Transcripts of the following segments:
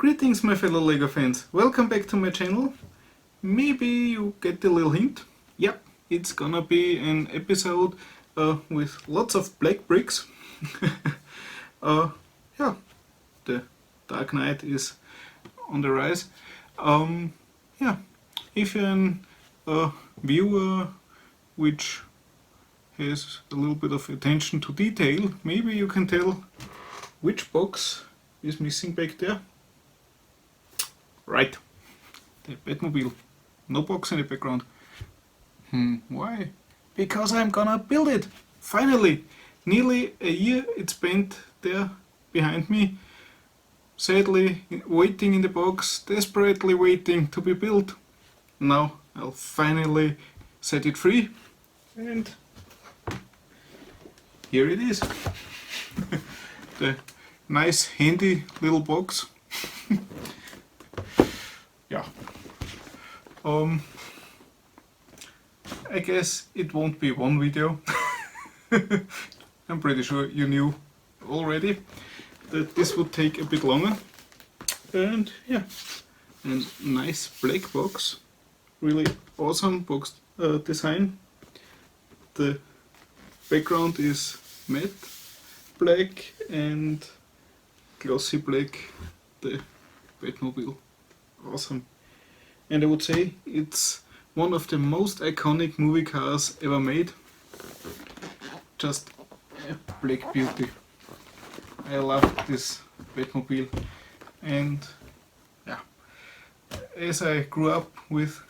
Greetings my fellow LEGO fans, welcome back to my channel. Maybe you get a little hint. Yep, it's gonna be an episode with lots of black bricks. Yeah, the Dark Knight is on the rise. Yeah, if you're a viewer which has a little bit of attention to detail, maybe you can tell which box is missing back there. Right, the Batmobile. No box in the background. Why? Because I'm gonna build it! Finally! Nearly a year it spent there behind me. Sadly waiting in the box, desperately waiting to be built. Now I'll finally set it free, and here it is. The nice handy little box. Yeah. I guess it won't be one video. I'm pretty sure you knew already that this would take a bit longer. And yeah, a nice black box. Really awesome box design. The background is matte black and glossy black. The Batmobile. Awesome. And I would say it's one of the most iconic movie cars ever made. Just a black beauty. I love this Batmobile. And yeah, as I grew up with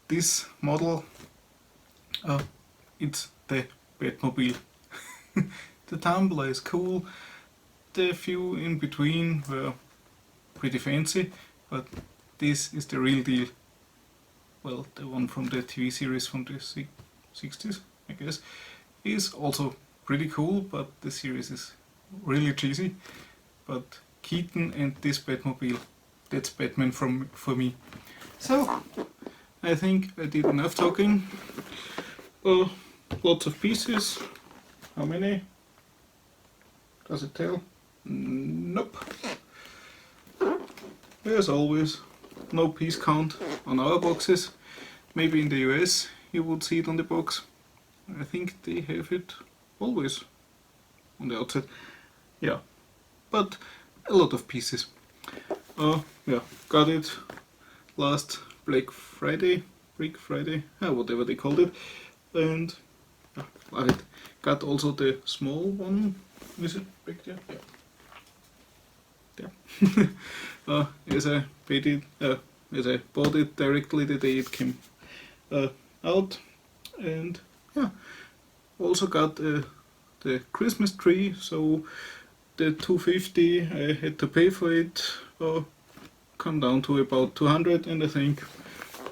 this model, it's the Batmobile. The Tumbler is cool. The few in between were pretty fancy, but this is the real deal. Well, the one from the TV series from the 60s, I guess, is also pretty cool, but the series is really cheesy. But Keaton and this Batmobile, that's Batman for me. So, I think I did enough talking. Lots of pieces. How many? Does it tell? Nope. As always, no piece count on our boxes. Maybe in the US you would see it on the box. I think they have it always on the outside. Yeah, but a lot of pieces. Yeah, got it last Black Friday, whatever they called it, and yeah, love it. Got also the small one. Is it back there? Yeah. As I paid it, as I bought it directly the day it came out, and yeah, also got the Christmas tree. So the $250 I had to pay for it come down to about 200, and I think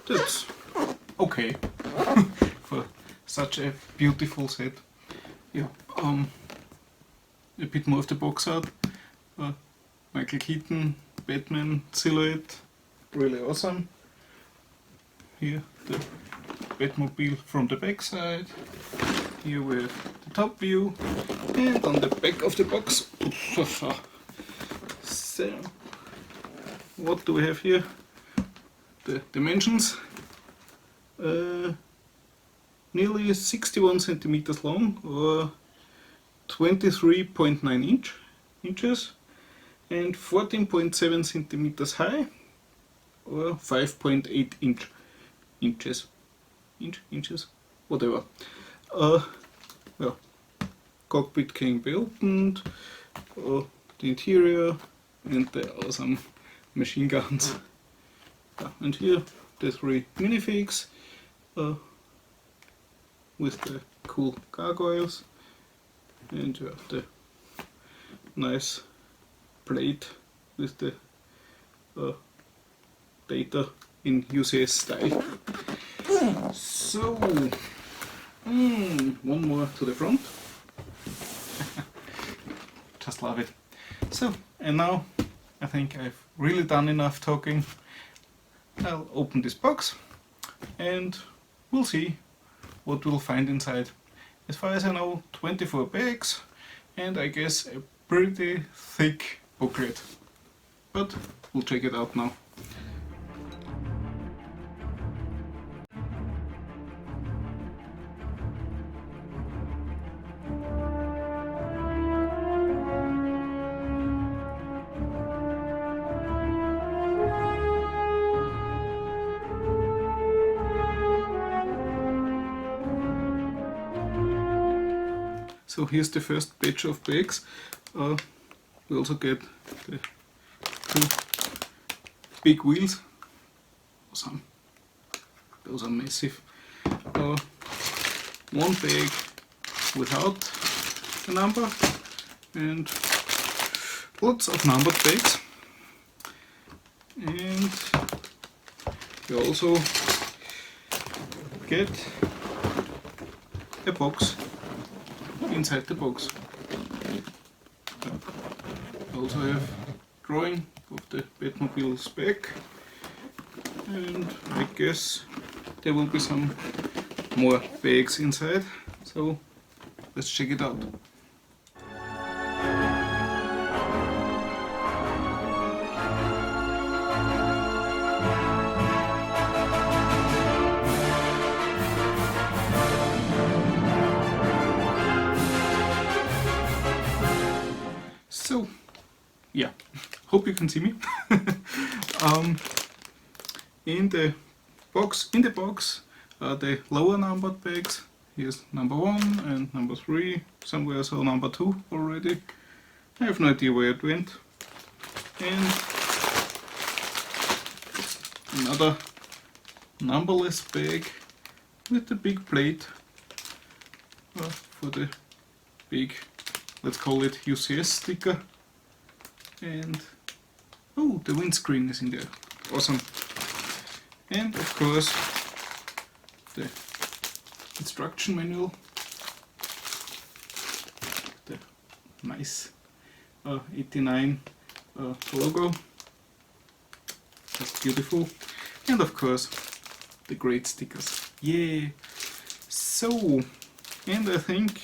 that's okay for such a beautiful set. Yeah, a bit more of the box art. Michael Keaton, Batman silhouette, really awesome. Here the Batmobile from the back side. Here we have the top view, and on the back of the box. So, what do we have here? The dimensions. Nearly 61 centimeters long, or 23.9 inches. And 14.7 centimeters high, or 5.8 inches, whatever. Well, cockpit can be opened, the interior, and the awesome machine guns. And here the three minifigs with the cool gargoyles, and the nice plate with the data in UCS style. So, one more to the front. Just love it. So, and now I think I've really done enough talking. I'll open this box and we'll see what we'll find inside. As far as I know, 24 bags, and I guess a pretty thick booklet. but we'll check it out now. So here's the first batch of bags. We also get the 2 big wheels. Awesome. Those are massive. One bag without the number and lots of numbered bags. And we also get a box inside the box. I also have drawing of the Batmobile's back, and I guess there will be some more bags inside, so let's check it out. So, yeah, hope you can see me. In the box are the lower numbered bags. Here's number 1 and number 3. Somewhere I saw number 2 already. I have no idea where it went. And another numberless bag with the big plate for the big, let's call it UCS sticker. And oh, the windscreen is in there. Awesome. And of course the instruction manual, the nice 89 logo, that's beautiful, and of course the great stickers. Yeah. So, and I think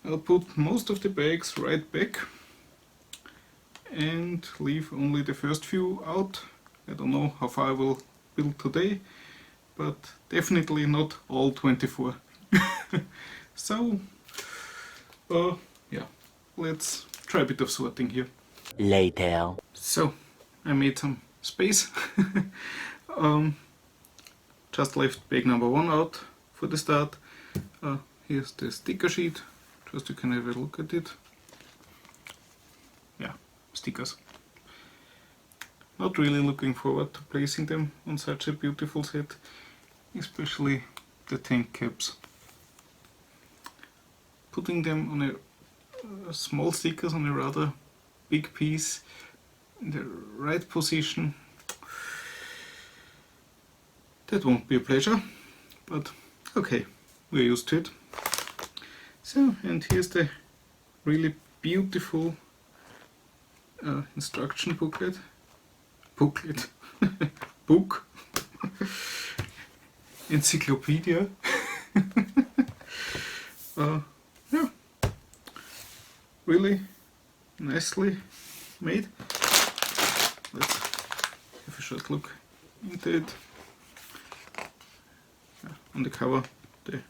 I'll put most of the bags right back and leave only the first few out. I don't know how far I will build today, but definitely not all 24. So, yeah, let's try a bit of sorting here. Later. So, I made some space. Just left bag number 1 out for the start. Here's the sticker sheet, just you can have a look at it. Yeah, stickers. Not really looking forward to placing them on such a beautiful set, especially the tank caps. Putting them on a small stickers on a rather big piece in the right position, that won't be a pleasure, but okay, we're used to it. So, and here's the really beautiful instruction book. Encyclopedia. Yeah, really nicely made. Let's have a short look into it. On the cover, the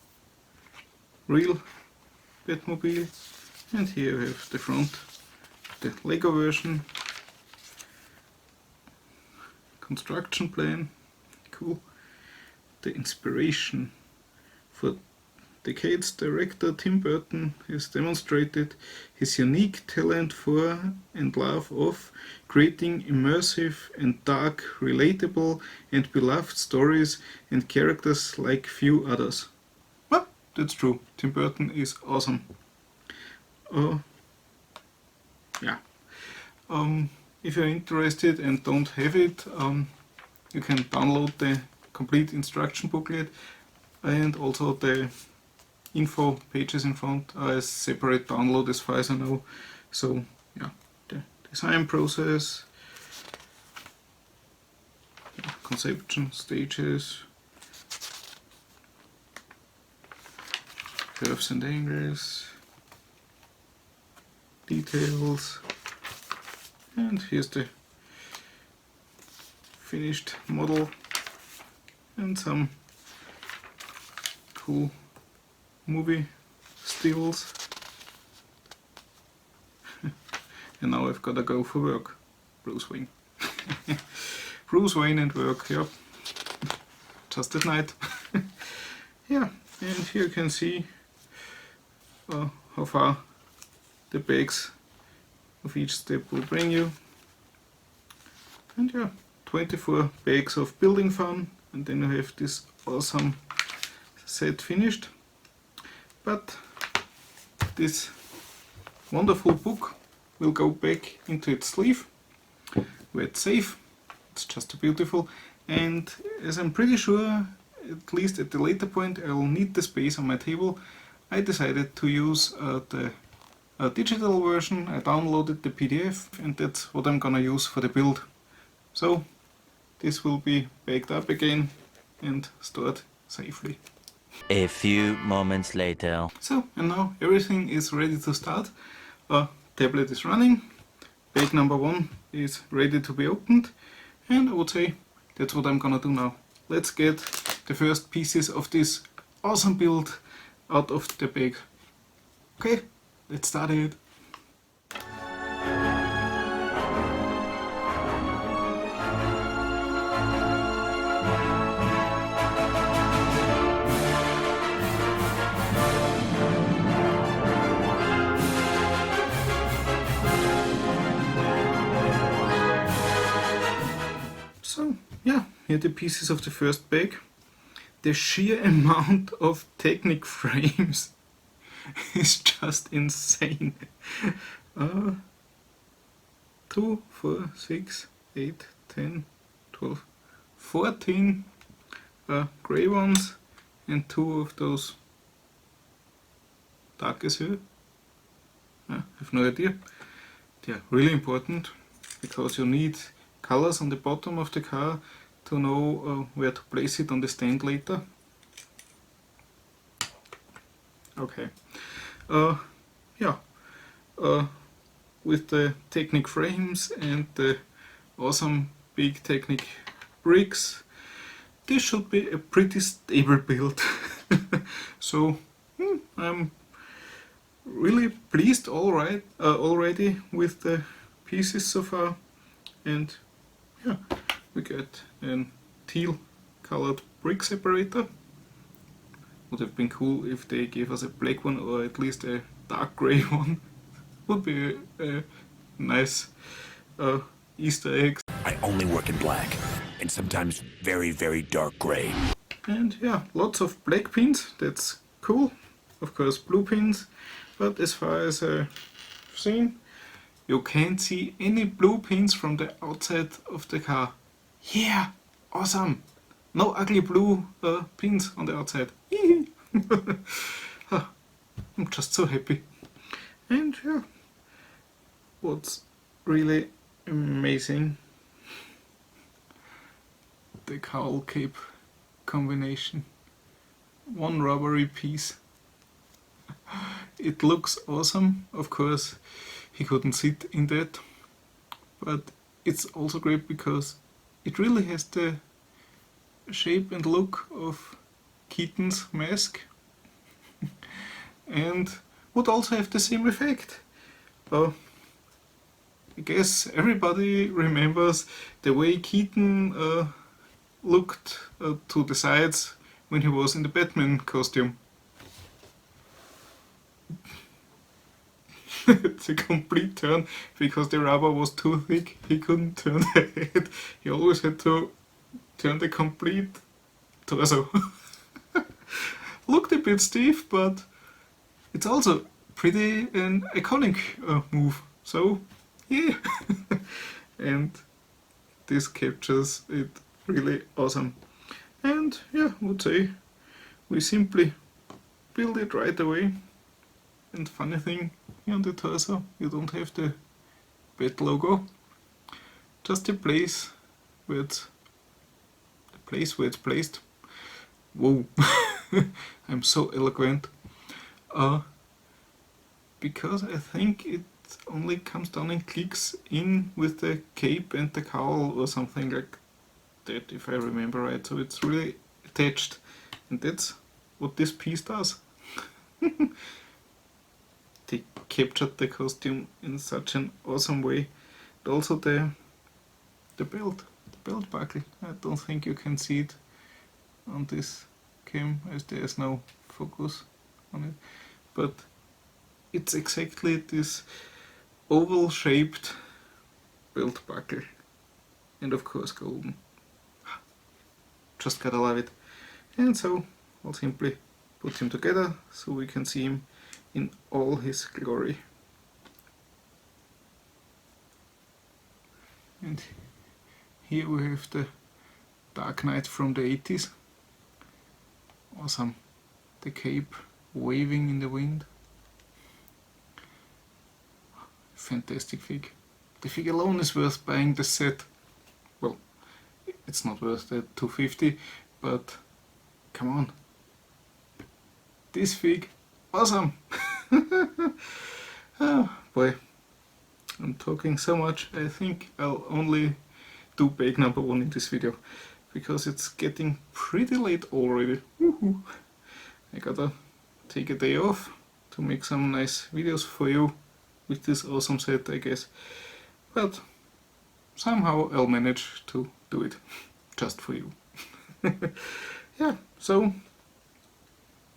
real Batmobile, and here we have the front, the Lego version, construction plan, cool. The inspiration for decades, director Tim Burton has demonstrated his unique talent for and love of creating immersive and dark, relatable and beloved stories and characters like few others. Well, that's true. Tim Burton is awesome. Yeah. If you're interested and don't have it, you can download the complete instruction booklet, and also the info pages in front are a separate download as far as I know. So yeah, the design process, conception stages, curves and angles, details, and here's the finished model and some cool movie stills. And now I've gotta go for work. Bruce Wayne. Bruce Wayne and work, yeah. Just at night. Yeah, and here you can see how far the bags of each step will bring you. And yeah, 24 bags of building fun, and then you have this awesome set finished. But this wonderful book will go back into its sleeve where it's safe. It's just beautiful, and as I'm pretty sure, at least at the later point, I'll need the space on my table, I decided to use the digital version. I downloaded the PDF, and that's what I'm gonna use for the build. So this will be backed up again and stored safely. A few moments later. So, and now everything is ready to start. Tablet is running, bag number 1 is ready to be opened, and I would say that's what I'm gonna do now. Let's get the first pieces of this awesome build out of the bag. Okay, let's start it. So yeah, here are the pieces of the first bag. The sheer amount of Technic frames is just insane. 2, 4, 6, 8, 10, 12, 14 grey ones, and 2 of those dark azure. I have no idea. They are really important because you need colors on the bottom of the car to know where to place it on the stand later. Okay. Yeah. With the Technic frames and the awesome big Technic bricks, this should be a pretty stable build. So I'm really pleased already with the pieces so far, and yeah, we got a teal colored brick separator. Would have been cool if they gave us a black one or at least a dark grey one. Would be a nice Easter egg. I only work in black, and sometimes very, very dark grey. And yeah, lots of black pins, that's cool. Of course blue pins, but as far as I've seen, you can't see any blue pins from the outside of the car. Yeah, awesome! No ugly blue pins on the outside. I'm just so happy. And yeah, what's really amazing, the cowl cape combination. One rubbery piece. It looks awesome. Of course, he couldn't sit in that, but it's also great because it really has the shape and look of Keaton's mask and would also have the same effect. I guess everybody remembers the way Keaton looked to the sides when he was in the Batman costume. It's a complete turn, because the rubber was too thick, he couldn't turn the head. He always had to turn the complete torso. Looked a bit stiff, but it's also pretty an iconic move. So yeah, and this captures it really awesome. And yeah, I would say we simply build it right away. And funny thing, here on the torso you don't have the Bat logo, just the place where it's placed. Whoa, I'm so eloquent. Because I think it only comes down and clicks in with the cape and the cowl or something like that, if I remember right. So it's really attached, and that's what this piece does. They captured the costume in such an awesome way. And also the belt buckle. I don't think you can see it on this cam as there is no focus on it, but it's exactly this oval shaped belt buckle, and of course golden. Just gotta love it. And so I'll simply put him together so we can see him in all his glory. And here we have the Dark Knight from the 80s. Awesome. The cape waving in the wind. Fantastic fig. The fig alone is worth buying the set. Well, it's not worth the $250, but come on. This fig, awesome! Oh boy, I'm talking so much. I think I'll only do bag number 1 in this video, because it's getting pretty late already. Woohoo. I gotta take a day off to make some nice videos for you with this awesome set, I guess. But somehow I'll manage to do it just for you. Yeah, so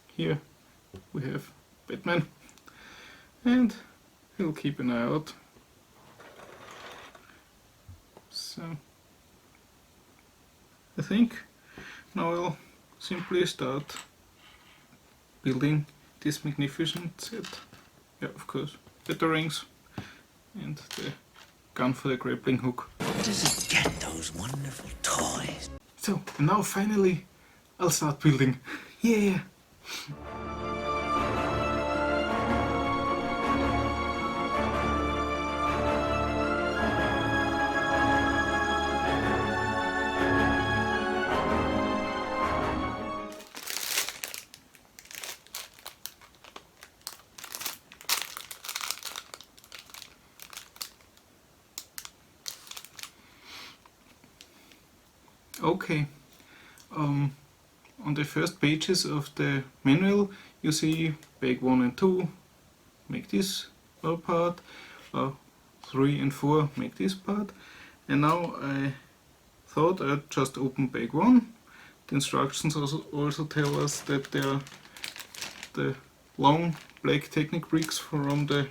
here we have Batman, and he'll keep an eye out. So I think now I'll simply start building this magnificent set. Yeah, of course, the rings and the gun for the grappling hook. Where does it get those wonderful toys? So, and now finally I'll start building. Yeah! Okay, on the first pages of the manual you see bag 1 and 2 make this part, 3 and 4 make this part, and now I thought I'd just open bag 1. The instructions also tell us that they are the long black Technic bricks from the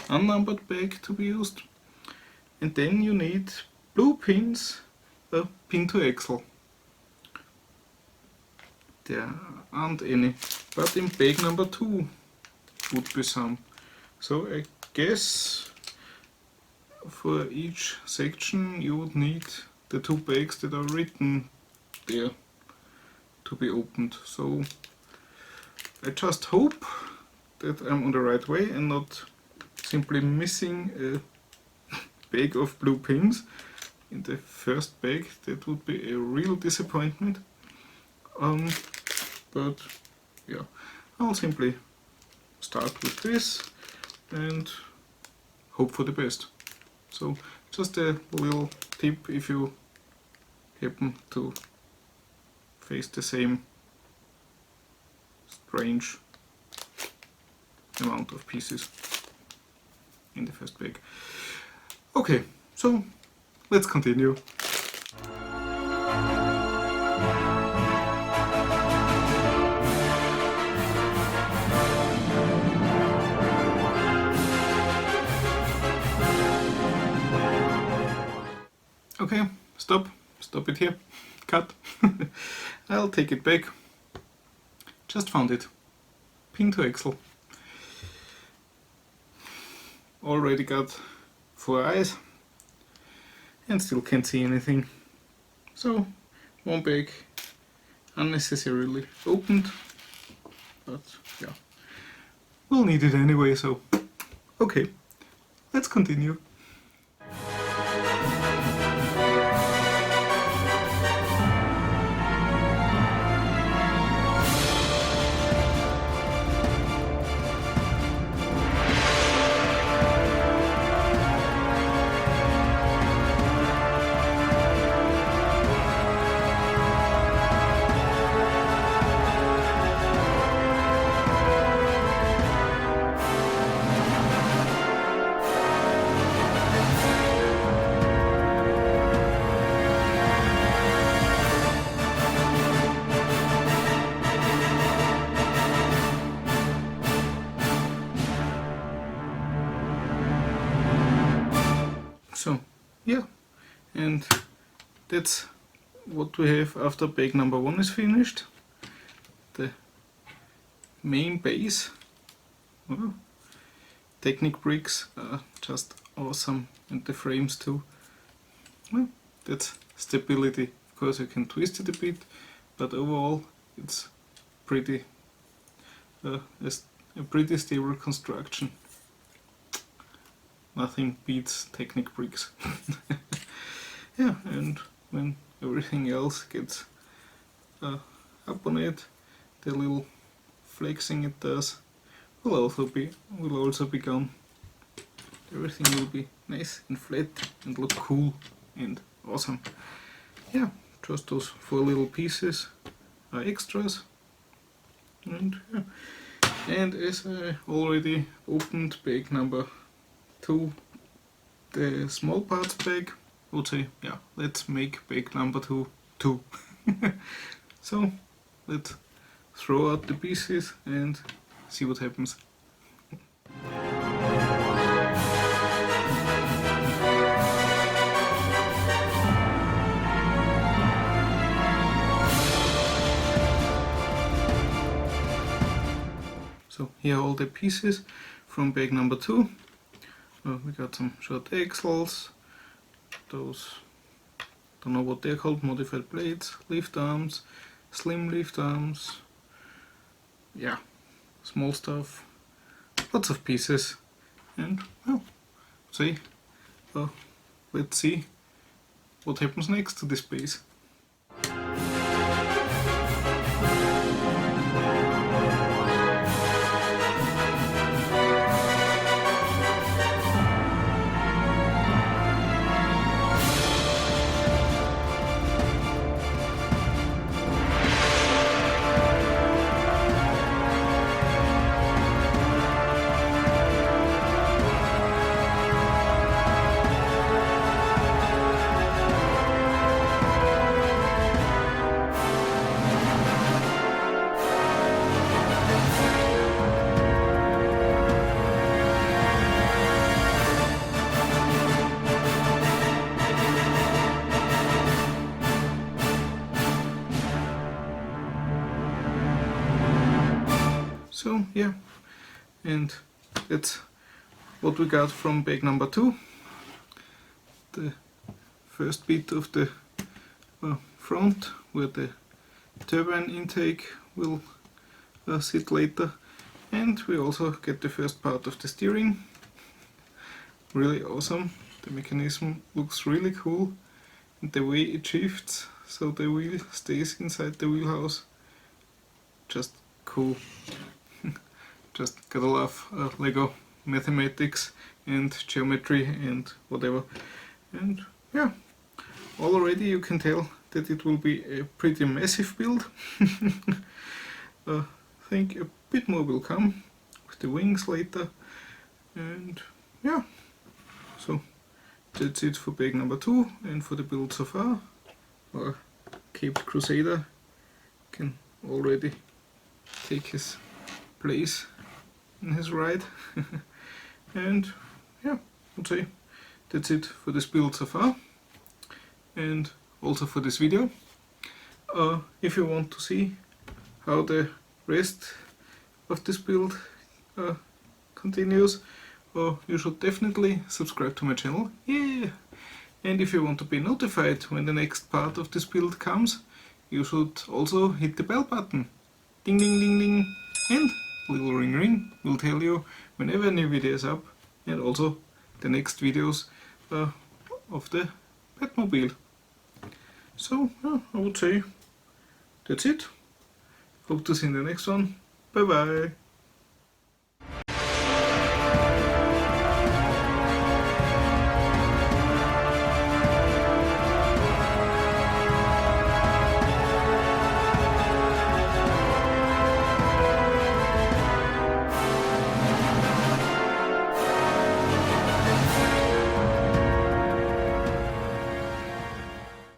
unnumbered bag to be used, and then you need blue pins. Pin to axle. There aren't any, but in bag number 2 would be some. So I guess for each section you would need the 2 bags that are written there to be opened. So I just hope that I'm on the right way and not simply missing a bag of blue pins in the first bag. That would be a real disappointment. But yeah, I'll simply start with this and hope for the best. So just a little tip if you happen to face the same strange amount of pieces in the first bag. Okay, so let's continue. Okay, stop it here, cut. I'll take it back. Just found it. Pin to axle. Already got 4 eyes and still can't see anything. So, 1 bag unnecessarily opened, but yeah, we'll need it anyway, so okay, let's continue. and that's what we have after bag number 1 is finished. The main base. Oh, Technic bricks are just awesome, and the frames too. Well, that's stability. Of course you can twist it a bit, but overall it's pretty a pretty stable construction. Nothing beats Technic bricks. Yeah, and when everything else gets up on it, the little flexing it does will also be gone. Everything will be nice and flat and look cool and awesome. Yeah, just those 4 little pieces are extras. And yeah. And as I already opened bag number 2, the small parts bag, I would say, yeah, let's make bag number 2 too. So let's throw out the pieces and see what happens. So here are all the pieces from bag number 2. We got some short axles, those, don't know what they're called, modified blades, lift arms, slim lift arms, yeah, small stuff, lots of pieces, and well, let's see what happens next to this base. So yeah, and that's what we got from bag number 2. The first bit of the front where the turbine intake will sit later, and we also get the first part of the steering. Really awesome. The mechanism looks really cool, and the way it shifts so the wheel stays inside the wheelhouse, just cool. Just gotta love Lego mathematics and geometry and whatever. And yeah, already you can tell that it will be a pretty massive build. I think a bit more will come with the wings later. And yeah, so that's it for bag number 2 and for the build so far. Our Caped Crusader can already take his place in his ride. And yeah, I'd say that's it for this build so far, and also for this video. If you want to see how the rest of this build continues, you should definitely subscribe to my channel. Yeah! And if you want to be notified when the next part of this build comes, you should also hit the bell button. Ding ding ding ding, and little ring ring will tell you whenever a new video is up, and also the next videos of the Batmobile. So I would say that's it. Hope to see you in the next one. Bye bye.